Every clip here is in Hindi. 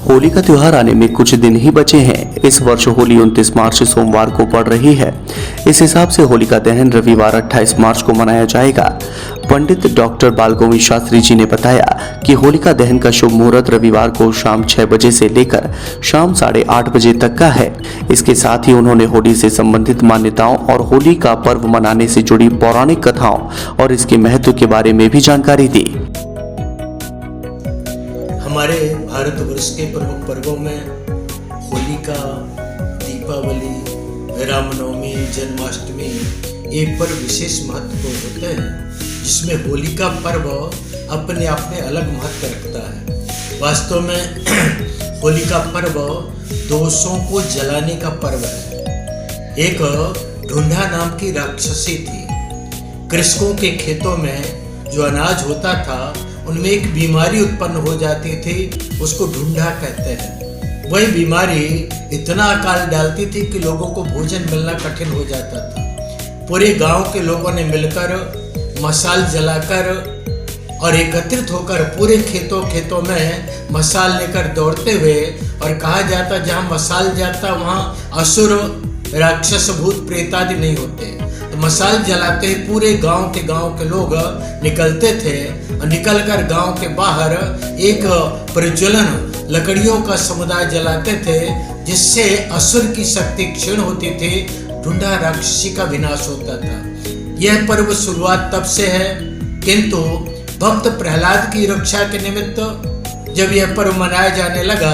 होली का त्योहार आने में कुछ दिन ही बचे हैं। इस वर्ष होली 29 मार्च सोमवार को पड़ रही है। इस हिसाब से होली का दहन रविवार 28 मार्च को मनाया जाएगा। पंडित डॉक्टर बालगोविंद शास्त्री जी ने बताया कि होलिका दहन का शुभ मुहूर्त रविवार को शाम 6 बजे से लेकर शाम 8:30 बजे तक का है। इसके साथ ही उन्होंने होली से संबंधित मान्यताओं और होली का पर्व मनाने से जुड़ी पौराणिक कथाओं और इसके महत्व के बारे में भी जानकारी दी। हमारे भारतवर्ष के प्रमुख पर्वों में होलिका, दीपावली, रामनवमी, जन्माष्टमी ये पर्व विशेष महत्व होते हैं, जिसमें होलिका पर्व अपने आप में अलग महत्व रखता है। वास्तव में होलिका पर्व दोषों को जलाने का पर्व है। एक ढूंढा नाम की राक्षसी थी। कृषकों के खेतों में जो अनाज होता था उनमें एक बीमारी उत्पन्न हो जाती थी, उसको ढूंढा कहते हैं। वही बीमारी इतना अकाल डालती थी कि लोगों को भोजन मिलना कठिन हो जाता था। पूरे गांव के लोगों ने मिलकर मशाल जलाकर और एकत्रित होकर पूरे खेतों में मशाल लेकर दौड़ते हुए, और कहा जाता जहां मशाल जाता वहां असुर, राक्षस, भूत प्रेत आदि नहीं होते। तो मशाल जलाते पूरे गांव के लोग निकलते थे और निकलकर गांव के बाहर एक प्रज्वलन लकड़ियों का समुदाय जलाते थे, जिससे असुर की शक्ति क्षीण होती थी, ढूंढा राक्षसी का विनाश होता था। यह पर्व शुरुआत तब से है, किंतु भक्त प्रहलाद की रक्षा के निमित्त जब यह पर्व मनाया जाने लगा,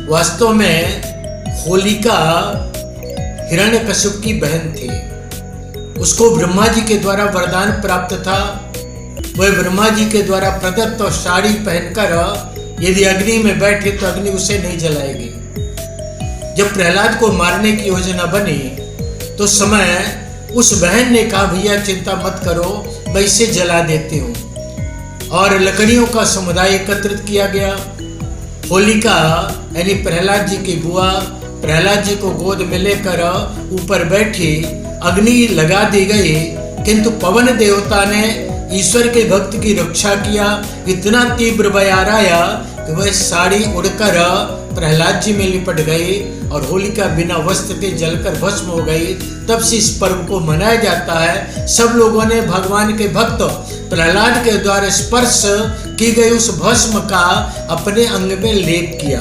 वास्तव में होलिका हिरण्यकश्यप की बहन थी। उसको ब्रह्मा जी के द्वारा वरदान प्राप्त था। वह ब्रह्मा जी के द्वारा प्रदत्त साड़ी पहनकर यदि अग्नि में बैठे तो अग्नि उसे नहीं जलाएगी। जब प्रहलाद को मारने की योजना बनी तो समय उस बहन ने कहा, भैया चिंता मत करो, मैं इसे जला देती हूँ। और लकड़ियों का समुदाय एकत्रित किया गया। होलिका यानी प्रहलाद जी की बुआ प्रहलाद जी को गोद में लेकर ऊपर बैठी, अग्नि लगा दी गई, किंतु पवन देवता ने ईश्वर के भक्त की रक्षा किया। इतना तीव्र बयार आया कि वह साड़ी उड़कर प्रहलाद जी में लिपट गई और होलिका बिना वस्त्र के जलकर भस्म हो गई। तब से इस पर्व को मनाया जाता है। सब लोगों ने भगवान के भक्त प्रहलाद के द्वारा स्पर्श की गई उस भस्म का अपने अंग में लेप किया।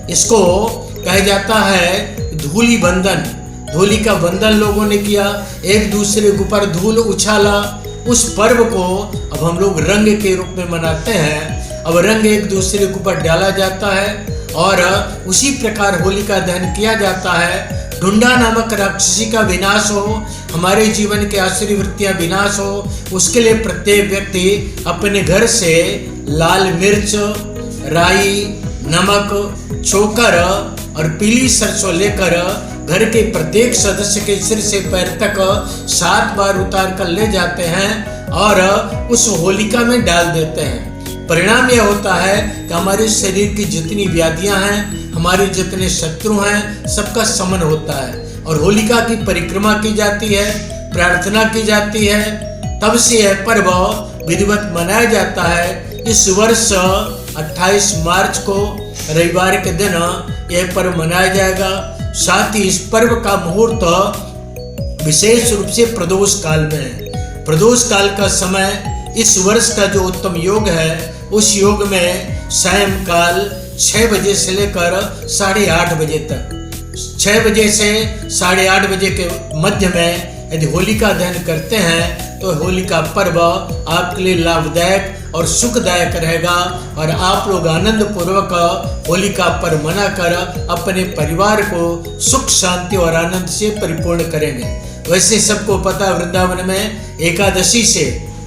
इसको कहा जाता है धूली बंधन। धूली का बंधन लोगों ने किया, एक दूसरे के ऊपर धूल उछाला। उस पर्व को अब हम लोग रंग के रूप में मनाते हैं। अब रंग एक दूसरे के ऊपर डाला जाता है और उसी प्रकार होली का दहन किया जाता है। ढूंढा नामक राक्षसी का विनाश हो, हमारे जीवन के आसुरी वृत्तियां विनाश हो, उसके लिए प्रत्येक व्यक्ति अपने घर से लाल मिर्च, राई, नमक, चोकर और पीली सरसों लेकर घर के प्रत्येक सदस्य के सिर से पैर तक 7 बार उतार कर ले जाते हैं और उस होलिका में डाल देते हैं। परिणाम यह होता है कि हमारे शरीर की जितनी व्याधियां हैं, हमारे जितने शत्रु हैं, सबका शमन होता है और होलिका की परिक्रमा की जाती है, प्रार्थना की जाती है। तब से यह पर्व विधिवत मनाया जाता है। इस वर्ष 28 मार्च को रविवार के दिन यह पर्व मनाया जाएगा। साथ ही इस पर्व का मुहूर्त विशेष रूप से प्रदोष काल में है। प्रदोष काल का समय इस वर्ष का जो उत्तम योग है, उस योग में सायंकाल 6 बजे से लेकर 8:30 बजे तक, 6 बजे से 8:30 बजे के मध्य में यदि होलिका दहन करते हैं तो होलिका पर्व आपके लिए लाभदायक और सुखदायक रहेगा और आप लोग आनंद पूर्वक होलिका पर्व मनाकर अपने परिवार को सुख, शांति और आनंद से परिपूर्ण करेंगे। वैसे सबको पता, वृंदावन में एकादशी से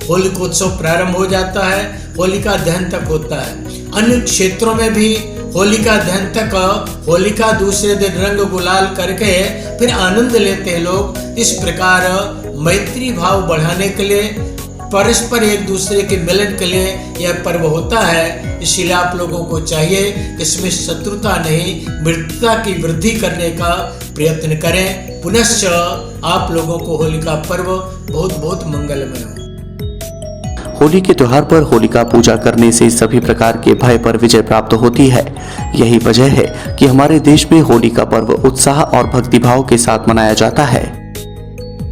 होलिकोत्सव प्रारंभ हो जाता है, होलिका दहन तक होता है। अन्य क्षेत्रों में भी होलिका दहन तक होलिका दूसरे दिन रंग गुलाल करके फिर आनंद लेते हैं लोग। इस प्रकार मैत्री भाव बढ़ाने के लिए, परस्पर एक दूसरे के मिलन के लिए यह पर्व होता है। इसलिए आप लोगों को चाहिए इसमें शत्रुता नहीं, मित्रता की वृद्धि करने का प्रयत्न करें। पुनश्च आप लोगों को होलिका पर्व बहुत बहुत मंगलमय हो। होली के त्योहार पर होलिका पूजा करने से सभी प्रकार के भय पर विजय प्राप्त होती है। यही वजह है कि हमारे देश में होली का पर्व उत्साह और भक्तिभाव के साथ मनाया जाता है।